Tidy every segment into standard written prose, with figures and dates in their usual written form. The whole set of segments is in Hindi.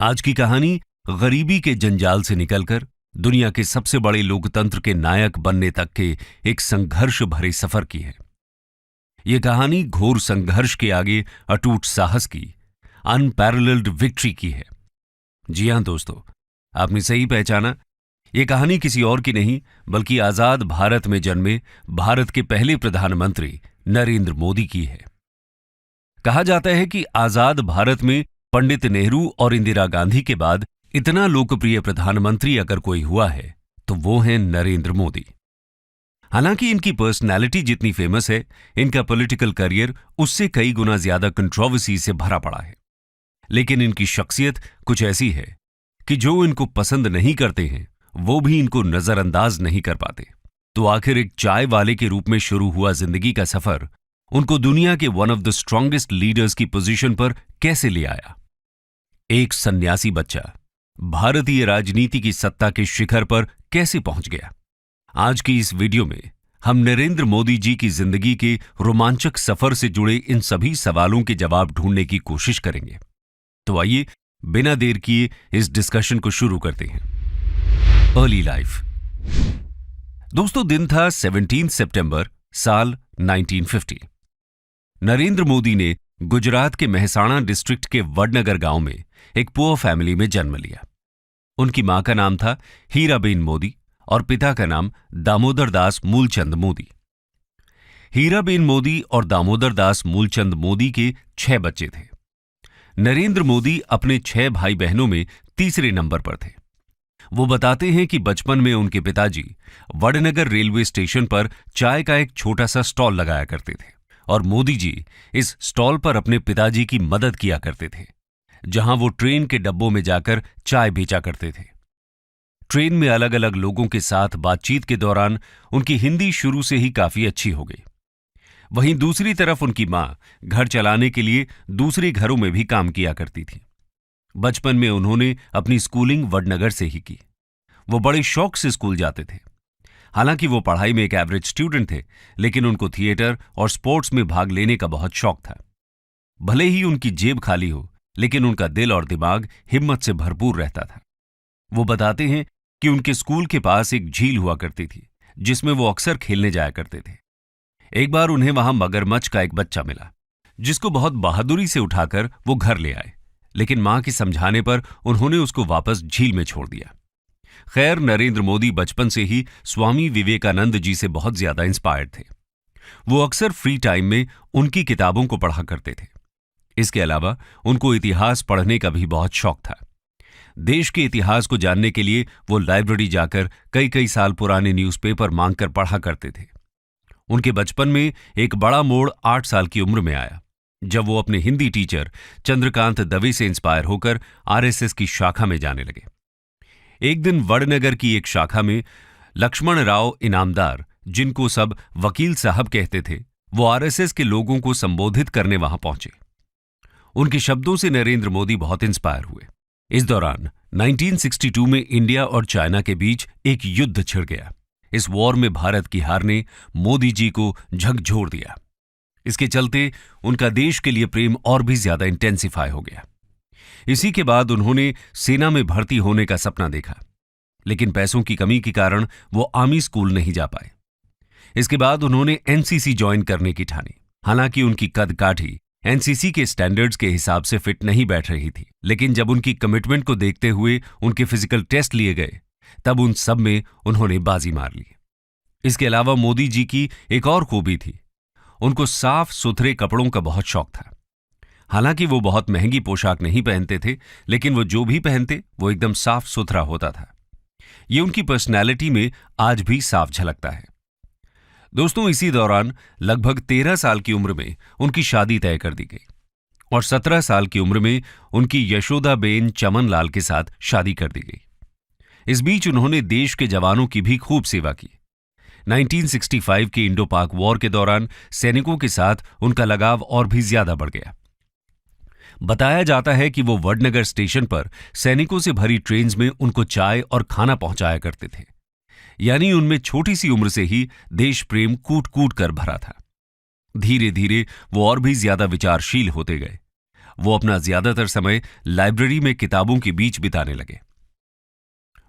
आज की कहानी गरीबी के जंजाल से निकलकर दुनिया के सबसे बड़े लोकतंत्र के नायक बनने तक के एक संघर्ष भरे सफर की है। यह कहानी घोर संघर्ष के आगे अटूट साहस की, अनपैरेलल्ड विक्ट्री की है। जी हां दोस्तों, आपने सही पहचाना। यह कहानी किसी और की नहीं बल्कि आजाद भारत में जन्मे भारत के पहले प्रधानमंत्री नरेंद्र मोदी की है। कहा जाता है कि आजाद भारत में पंडित नेहरू और इंदिरा गांधी के बाद इतना लोकप्रिय प्रधानमंत्री अगर कोई हुआ है तो वो हैं नरेंद्र मोदी। हालांकि इनकी पर्सनैलिटी जितनी फेमस है, इनका पॉलिटिकल करियर उससे कई गुना ज्यादा कंट्रोवर्सी से भरा पड़ा है। लेकिन इनकी शख्सियत कुछ ऐसी है कि जो इनको पसंद नहीं करते हैं वो भी इनको नजरअंदाज नहीं कर पाते। तो आखिर एक चाय वाले के रूप में शुरू हुआ जिंदगी का सफर उनको दुनिया के one of the strongest leaders की पोजीशन पर कैसे ले आया। एक सन्यासी बच्चा भारतीय राजनीति की सत्ता के शिखर पर कैसे पहुंच गया। आज की इस वीडियो में हम नरेंद्र मोदी जी की जिंदगी के रोमांचक सफर से जुड़े इन सभी सवालों के जवाब ढूंढने की कोशिश करेंगे। तो आइए बिना देर किए इस डिस्कशन को शुरू करते हैं। Early life. दोस्तों, दिन था 17 सितंबर साल 1950। नरेंद्र मोदी ने गुजरात के मेहसाणा डिस्ट्रिक्ट के वडनगर गांव में एक पुअर फैमिली में जन्म लिया। उनकी मां का नाम था हीराबेन मोदी और पिता का नाम दामोदर दास मूलचंद मोदी। हीराबेन मोदी और दामोदर दास मूलचंद मोदी के 6 बच्चे थे। नरेंद्र मोदी अपने 6 भाई बहनों में तीसरे नंबर पर थे। वो बताते हैं कि बचपन में उनके पिताजी वडनगर रेलवे स्टेशन पर चाय का एक छोटा सा स्टॉल लगाया करते थे और मोदी जी इस स्टॉल पर अपने पिताजी की मदद किया करते थे, जहां वो ट्रेन के डब्बों में जाकर चाय बेचा करते थे। ट्रेन में अलग अलग लोगों के साथ बातचीत के दौरान उनकी हिंदी शुरू से ही काफी अच्छी हो गई। वहीं दूसरी तरफ उनकी मां घर चलाने के लिए दूसरे घरों में भी काम किया करती थी। बचपन में उन्होंने अपनी स्कूलिंग वडनगर से ही की। वो बड़े शौक से स्कूल जाते थे। हालांकि वो पढ़ाई में एक एवरेज स्टूडेंट थे, लेकिन उनको थिएटर और स्पोर्ट्स में भाग लेने का बहुत शौक था। भले ही उनकी जेब खाली हो, लेकिन उनका दिल और दिमाग हिम्मत से भरपूर रहता था। वो बताते हैं कि उनके स्कूल के पास एक झील हुआ करती थी जिसमें वो अक्सर खेलने जाया करते थे। एक बार उन्हें वहां मगरमच्छ का एक बच्चा मिला, जिसको बहुत बहादुरी से उठाकर वो घर ले आए, लेकिन मां के समझाने पर उन्होंने उसको वापस झील में छोड़ दिया। खैर, नरेंद्र मोदी बचपन से ही स्वामी विवेकानंद जी से बहुत ज्यादा इंस्पायर्ड थे। वो अक्सर फ्री टाइम में उनकी किताबों को पढ़ा करते थे। इसके अलावा उनको इतिहास पढ़ने का भी बहुत शौक था। देश के इतिहास को जानने के लिए वो लाइब्रेरी जाकर कई कई साल पुराने न्यूज़पेपर मांगकर पढ़ा करते थे। उनके बचपन में एक बड़ा मोड़ 8 साल की उम्र में आया, जब वो अपने हिंदी टीचर चंद्रकांत दवे से इंस्पायर होकर आरएसएस की शाखा में जाने लगे। एक दिन वडनगर की एक शाखा में लक्ष्मण राव इनामदार, जिनको सब वकील साहब कहते थे, वो आरएसएस के लोगों को संबोधित करने वहां पहुंचे। उनके शब्दों से नरेंद्र मोदी बहुत इंस्पायर हुए। इस दौरान 1962 में इंडिया और चाइना के बीच एक युद्ध छिड़ गया। इस वॉर में भारत की हार ने मोदी जी को झकझोर दिया। इसके चलते उनका देश के लिए प्रेम और भी ज्यादा इंटेंसिफाई हो गया। इसी के बाद उन्होंने सेना में भर्ती होने का सपना देखा, लेकिन पैसों की कमी के कारण वो आर्मी स्कूल नहीं जा पाए। इसके बाद उन्होंने एनसीसी ज्वाइन करने की ठानी। हालांकि उनकी कद काठी एनसीसी के स्टैंडर्ड्स के हिसाब से फिट नहीं बैठ रही थी, लेकिन जब उनकी कमिटमेंट को देखते हुए उनके फिजिकल टेस्ट लिए गए, तब उन सब में उन्होंने बाजी मार ली। इसके अलावा मोदी जी की एक और खूबी थी, उनको साफ सुथरे कपड़ों का बहुत शौक था। हालांकि वो बहुत महंगी पोशाक नहीं पहनते थे, लेकिन वो जो भी पहनते वो एकदम साफ सुथरा होता था। ये उनकी पर्सनैलिटी में आज भी साफ झलकता है। दोस्तों, इसी दौरान लगभग 13 साल की उम्र में उनकी शादी तय कर दी गई और 17 साल की उम्र में उनकी यशोदाबेन चमन लाल के साथ शादी कर दी गई। इस बीच उन्होंने देश के जवानों की भी खूब सेवा की। 1965 के इंडो पाक वॉर के दौरान सैनिकों के साथ उनका लगाव और भी ज्यादा बढ़ गया। बताया जाता है कि वो वडनगर स्टेशन पर सैनिकों से भरी ट्रेन्स में उनको चाय और खाना पहुंचाया करते थे। यानी उनमें छोटी सी उम्र से ही देश प्रेम कूट कूट कर भरा था। धीरे धीरे वो और भी ज्यादा विचारशील होते गए। वो अपना ज्यादातर समय लाइब्रेरी में किताबों के बीच बिताने लगे।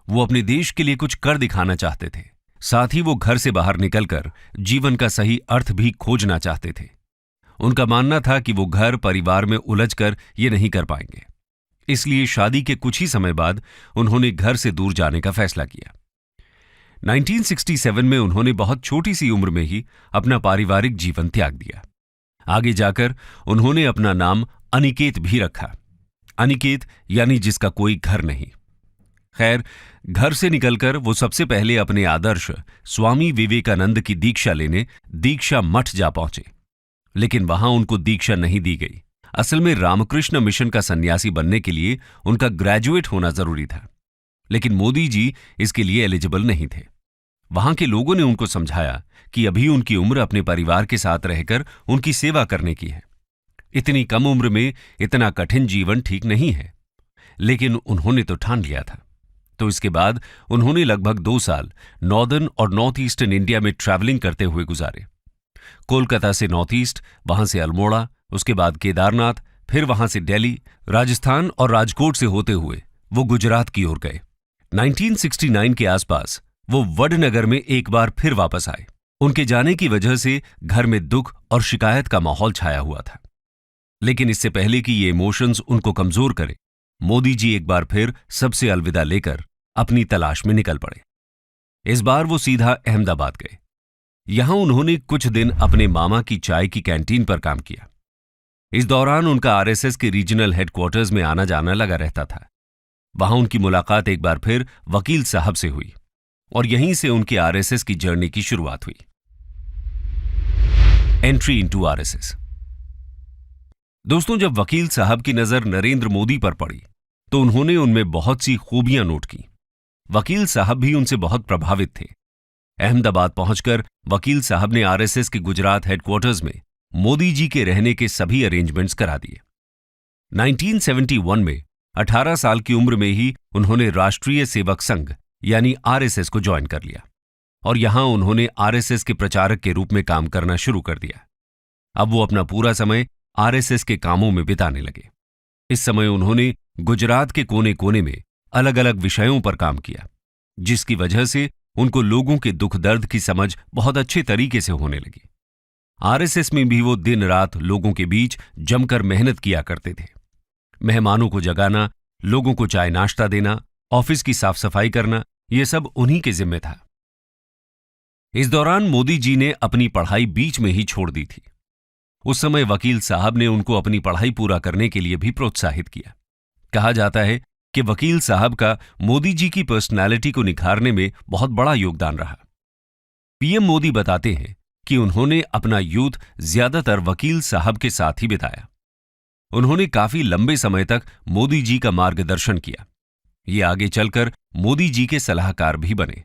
वो अपने देश के लिए कुछ कर दिखाना चाहते थे। साथ ही वो घर से बाहर निकलकर जीवन का सही अर्थ भी खोजना चाहते थे। उनका मानना था कि वो घर परिवार में उलझकर ये नहीं कर पाएंगे। इसलिए शादी के कुछ ही समय बाद उन्होंने घर से दूर जाने का फैसला किया। 1967 में उन्होंने बहुत छोटी सी उम्र में ही अपना पारिवारिक जीवन त्याग दिया। आगे जाकर उन्होंने अपना नाम अनिकेत भी रखा। अनिकेत यानी जिसका कोई घर नहीं। खैर, घर से निकलकर वो सबसे पहले अपने आदर्श स्वामी विवेकानंद की दीक्षा लेने दीक्षा मठ जा पहुंचे। लेकिन वहां उनको दीक्षा नहीं दी गई। असल में रामकृष्ण मिशन का सन्यासी बनने के लिए उनका ग्रेजुएट होना जरूरी था, लेकिन मोदी जी इसके लिए एलिजिबल नहीं थे। वहां के लोगों ने उनको समझाया कि अभी उनकी उम्र अपने परिवार के साथ रहकर उनकी सेवा करने की है। इतनी कम उम्र में इतना कठिन जीवन ठीक नहीं है। लेकिन उन्होंने तो ठान लिया था। तो इसके बाद उन्होंने लगभग 2 साल नॉर्दर्न और नॉर्थ ईस्टर्न इंडिया में ट्रैवलिंग करते हुए गुजारे। कोलकाता से नॉर्थ ईस्ट, वहां से अल्मोड़ा, उसके बाद केदारनाथ, फिर वहां से दिल्ली, राजस्थान और राजकोट से होते हुए वो गुजरात की ओर गए। 1969 के आसपास वो वडनगर में एक बार फिर वापस आए। उनके जाने की वजह से घर में दुख और शिकायत का माहौल छाया हुआ था। लेकिन इससे पहले कि ये इमोशंस उनको कमजोर करे, मोदी जी एक बार फिर सबसे अलविदा लेकर अपनी तलाश में निकल पड़े। इस बार वो सीधा अहमदाबाद गए। यहां उन्होंने कुछ दिन अपने मामा की चाय की कैंटीन पर काम किया। इस दौरान उनका आरएसएस के रीजनल हेडक्वार्टर्स में आना जाना लगा रहता था। वहां उनकी मुलाकात एक बार फिर वकील साहब से हुई और यहीं से उनकी आरएसएस की जर्नी की शुरुआत हुई। Entry into RSS. दोस्तों, जब वकील साहब की नजर नरेंद्र मोदी पर पड़ी तो उन्होंने उनमें बहुत सी खूबियां नोट की। वकील साहब भी उनसे बहुत प्रभावित थे। अहमदाबाद पहुंचकर वकील साहब ने आरएसएस के गुजरात हेडक्वार्टर्स में मोदी जी के रहने के सभी अरेंजमेंट्स करा दिए। 1971 में 18 साल की उम्र में ही उन्होंने राष्ट्रीय सेवक संघ यानी आरएसएस को ज्वाइन कर लिया और यहां उन्होंने आरएसएस के प्रचारक के रूप में काम करना शुरू कर दिया। अब वो अपना पूरा समय आरएसएस के कामों में बिताने लगे। इस समय उन्होंने गुजरात के कोने कोने में अलग अलग विषयों पर काम किया, जिसकी वजह से उनको लोगों के दुख दर्द की समझ बहुत अच्छे तरीके से होने लगी। आरएसएस में भी वो दिन रात लोगों के बीच जमकर मेहनत किया करते थे। मेहमानों को जगाना, लोगों को चाय नाश्ता देना, ऑफिस की साफ सफाई करना, ये सब उन्हीं के जिम्मे था। इस दौरान मोदी जी ने अपनी पढ़ाई बीच में ही छोड़ दी थी। उस समय वकील साहब ने उनको अपनी पढ़ाई पूरा करने के लिए भी प्रोत्साहित किया। कहा जाता है कि वकील साहब का मोदी जी की पर्सनालिटी को निखारने में बहुत बड़ा योगदान रहा। पीएम मोदी बताते हैं कि उन्होंने अपना यूथ ज्यादातर वकील साहब के साथ ही बिताया। उन्होंने काफी लंबे समय तक मोदी जी का मार्गदर्शन किया। ये आगे चलकर मोदी जी के सलाहकार भी बने।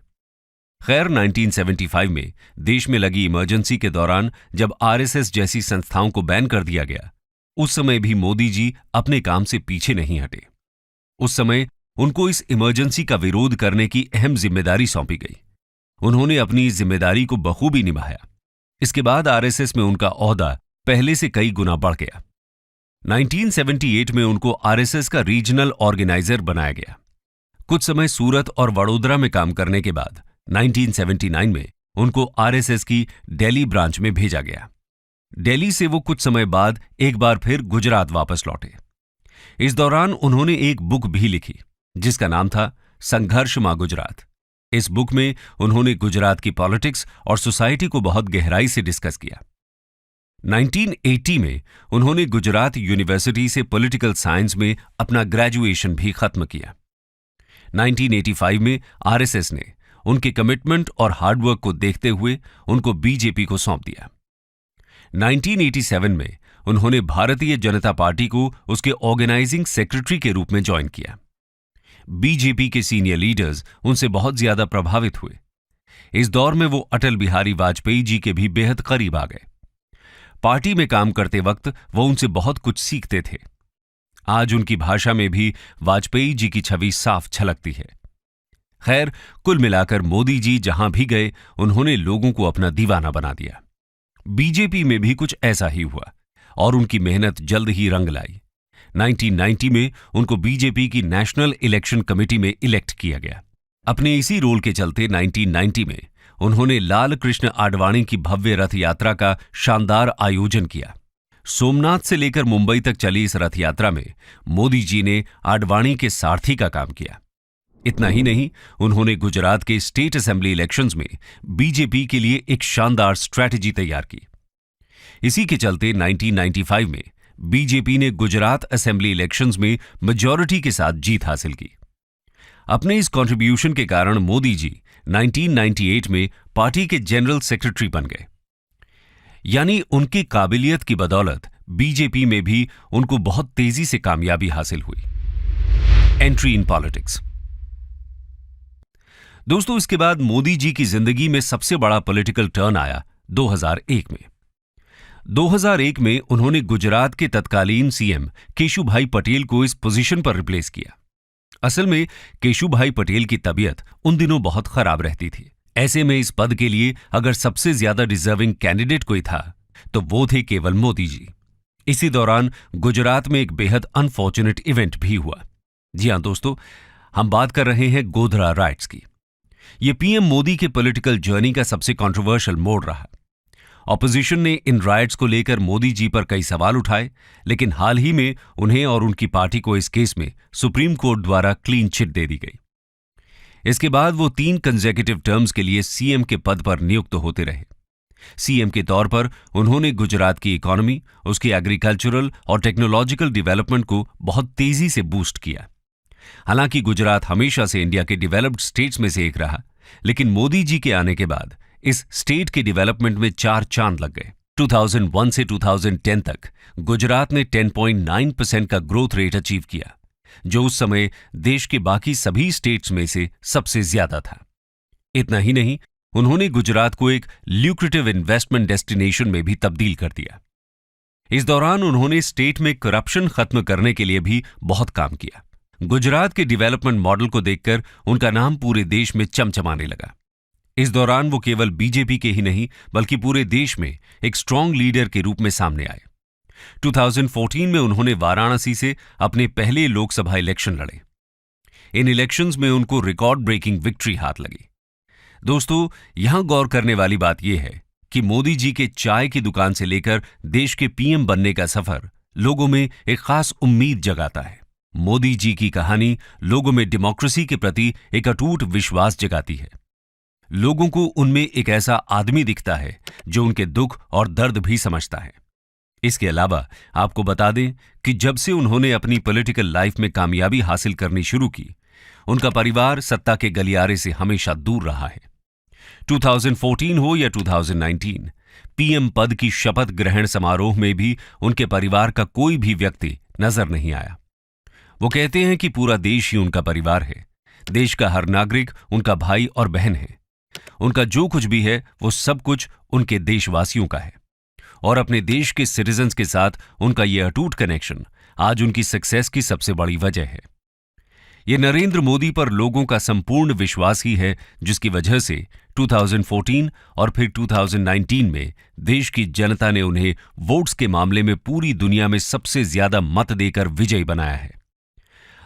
खैर, 1975 में देश में लगी इमरजेंसी के दौरान जब आरएसएस जैसी संस्थाओं को बैन कर दिया गया, उस समय भी मोदी जी अपने काम से पीछे नहीं हटे। उस समय उनको इस इमरजेंसी का विरोध करने की अहम जिम्मेदारी सौंपी गई। उन्होंने अपनी जिम्मेदारी को बखूबी निभाया। इसके बाद आरएसएस में उनका ओहदा पहले से कई गुना बढ़ गया। 1978 में उनको आरएसएस का रीजनल ऑर्गेनाइजर बनाया गया। कुछ समय सूरत और वडोदरा में काम करने के बाद 1979 में उनको आरएसएस की दिल्ली ब्रांच में भेजा गया। दिल्ली से वो कुछ समय बाद एक बार फिर गुजरात वापस लौटे। इस दौरान उन्होंने एक बुक भी लिखी जिसका नाम था संघर्ष मां गुजरात। इस बुक में उन्होंने गुजरात की पॉलिटिक्स और सोसाइटी को बहुत गहराई से डिस्कस किया। 1980 में उन्होंने गुजरात यूनिवर्सिटी से पॉलिटिकल साइंस में अपना ग्रेजुएशन भी खत्म किया। 1985 में आरएसएस ने उनके कमिटमेंट और हार्डवर्क को देखते हुए उनको बीजेपी को सौंप दिया। 1987 में उन्होंने भारतीय जनता पार्टी को उसके ऑर्गेनाइजिंग सेक्रेटरी के रूप में ज्वाइन किया। बीजेपी के सीनियर लीडर्स उनसे बहुत ज्यादा प्रभावित हुए। इस दौर में वो अटल बिहारी वाजपेयी जी के भी बेहद करीब आ गए। पार्टी में काम करते वक्त वो उनसे बहुत कुछ सीखते थे। आज उनकी भाषा में भी वाजपेयी जी की छवि साफ झलकती है। खैर, कुल मिलाकर मोदी जी जहां भी गए उन्होंने लोगों को अपना दीवाना बना दिया। बीजेपी में भी कुछ ऐसा ही हुआ और उनकी मेहनत जल्द ही रंग लाई। 1990 में उनको बीजेपी की नेशनल इलेक्शन कमेटी में इलेक्ट किया गया। अपने इसी रोल के चलते 1990 में उन्होंने लाल कृष्ण आडवाणी की भव्य रथ यात्रा का शानदार आयोजन किया। सोमनाथ से लेकर मुंबई तक चली इस रथ यात्रा में मोदी जी ने आडवाणी के सारथी का काम किया। इतना ही नहीं, उन्होंने गुजरात के स्टेट असेंबली इलेक्शंस में बीजेपी के लिए एक शानदार स्ट्रैटेजी तैयार की। इसी के चलते 1995 में बीजेपी ने गुजरात असेंबली इलेक्शंस में मेजॉरिटी के साथ जीत हासिल की। अपने इस कंट्रीब्यूशन के कारण मोदी जी 1998 में पार्टी के जनरल सेक्रेटरी बन गए। यानी उनकी काबिलियत की बदौलत बीजेपी में भी उनको बहुत तेजी से कामयाबी हासिल हुई। Entry in politics. दोस्तों, इसके बाद मोदी जी की जिंदगी में सबसे बड़ा पॉलिटिकल टर्न आया 2001 में। 2001 में उन्होंने गुजरात के तत्कालीन सीएम केशुभाई पटेल को इस पोजीशन पर रिप्लेस किया। असल में केशुभाई पटेल की तबीयत उन दिनों बहुत खराब रहती थी। ऐसे में इस पद के लिए अगर सबसे ज्यादा डिजर्विंग कैंडिडेट कोई था तो वो थे केवल मोदी जी। इसी दौरान गुजरात में एक बेहद अनफॉर्चुनेट इवेंट भी हुआ। जी हां दोस्तों, हम बात कर रहे हैं गोधरा राइट्स की। यह पीएम मोदी के पॉलिटिकल जर्नी का सबसे कंट्रोवर्शियल मोड़ रहा। ऑपोजिशन ने इन राइट्स को लेकर मोदी जी पर कई सवाल उठाए, लेकिन हाल ही में उन्हें और उनकी पार्टी को इस केस में सुप्रीम कोर्ट द्वारा क्लीन चिट दे दी गई। इसके बाद वो 3 कंसेक्यूटिव टर्म्स के लिए सीएम के पद पर नियुक्त होते रहे। सीएम के तौर पर उन्होंने गुजरात की इकोनॉमी, उसकी एग्रीकल्चरल और टेक्नोलॉजिकल डेवलपमेंट को बहुत तेजी से बूस्ट किया। हालांकि गुजरात हमेशा से इंडिया के डेवलप्ड स्टेट्स में से एक रहा, लेकिन मोदी जी के आने के बाद इस स्टेट के डेवलपमेंट में 4 चांद लग गए। 2001 से 2010 तक गुजरात ने 10.9% का ग्रोथ रेट अचीव किया, जो उस समय देश के बाकी सभी स्टेट्स में से सबसे ज्यादा था। इतना ही नहीं, उन्होंने गुजरात को एक ल्यूक्रेटिव इन्वेस्टमेंट डेस्टिनेशन में भी तब्दील कर दिया। इस दौरान उन्होंने स्टेट में करप्शन खत्म करने के लिए भी बहुत काम किया। गुजरात के डेवलपमेंट मॉडल को देखकर उनका नाम पूरे देश में चमचमाने लगा। इस दौरान वो केवल बीजेपी के ही नहीं बल्कि पूरे देश में एक स्ट्रांग लीडर के रूप में सामने आए। 2014 में उन्होंने वाराणसी से अपने पहले लोकसभा इलेक्शन लड़े। इन इलेक्शंस में उनको रिकॉर्ड ब्रेकिंग विक्ट्री हाथ लगी। दोस्तों, यहां गौर करने वाली बात यह है कि मोदी जी के चाय की दुकान से लेकर देश के पीएम बनने का सफर लोगों में एक खास उम्मीद जगाता है। मोदी जी की कहानी लोगों में डेमोक्रेसी के प्रति एक अटूट विश्वास जगाती है। लोगों को उनमें एक ऐसा आदमी दिखता है जो उनके दुख और दर्द भी समझता है। इसके अलावा आपको बता दें कि जब से उन्होंने अपनी पॉलिटिकल लाइफ में कामयाबी हासिल करनी शुरू की, उनका परिवार सत्ता के गलियारे से हमेशा दूर रहा है। 2014 हो या 2019, पीएम पद की शपथ ग्रहण समारोह में भी उनके परिवार का कोई भी व्यक्ति नजर नहीं आया। वो कहते हैं कि पूरा देश ही उनका परिवार है। देश का हर नागरिक उनका भाई और बहन है। उनका जो कुछ भी है वो सब कुछ उनके देशवासियों का है, और अपने देश के सिटीजन्स के साथ उनका ये अटूट कनेक्शन आज उनकी सक्सेस की सबसे बड़ी वजह है। ये नरेंद्र मोदी पर लोगों का संपूर्ण विश्वास ही है, जिसकी वजह से 2014 और फिर 2019 में देश की जनता ने उन्हें वोट्स के मामले में पूरी दुनिया में सबसे ज्यादा मत देकर विजयी बनाया है।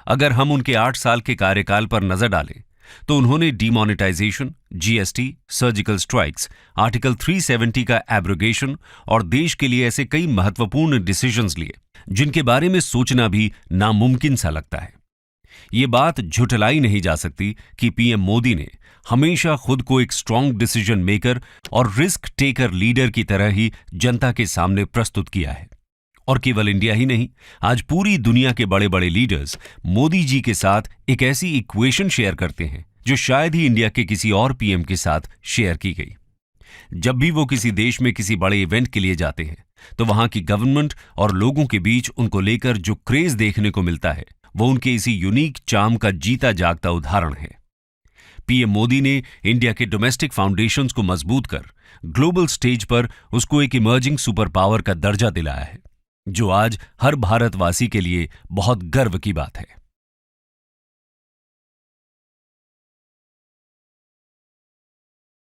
अगर हम उनके 8 साल के कार्यकाल पर नजर डालें तो उन्होंने demonetisation, GST, surgical strikes, article 370 का एब्रोगेशन और देश के लिए ऐसे कई महत्वपूर्ण डिसीजंस लिए जिनके बारे में सोचना भी नामुमकिन सा लगता है। ये बात झुठलाई नहीं जा सकती कि पीएम मोदी ने हमेशा खुद को एक स्ट्रांग डिसीजन मेकर और रिस्क टेकर लीडर की तरह ही जनता के सामने प्रस्तुत किया है। और केवल इंडिया ही नहीं, आज पूरी दुनिया के बड़े बड़े लीडर्स मोदी जी के साथ एक ऐसी इक्वेशन शेयर करते हैं जो शायद ही इंडिया के किसी और पीएम के साथ शेयर की गई। जब भी वो किसी देश में किसी बड़े इवेंट के लिए जाते हैं तो वहां की गवर्नमेंट और लोगों के बीच उनको लेकर जो क्रेज देखने को मिलता है वो उनके इसी यूनिक चार्म का जीता जागता उदाहरण है। पीएम मोदी ने इंडिया के डोमेस्टिक फाउंडेशंस को मजबूत कर ग्लोबल स्टेज पर उसको एक इमर्जिंग सुपर पावर का दर्जा दिलाया है, जो आज हर भारतवासी के लिए बहुत गर्व की बात है।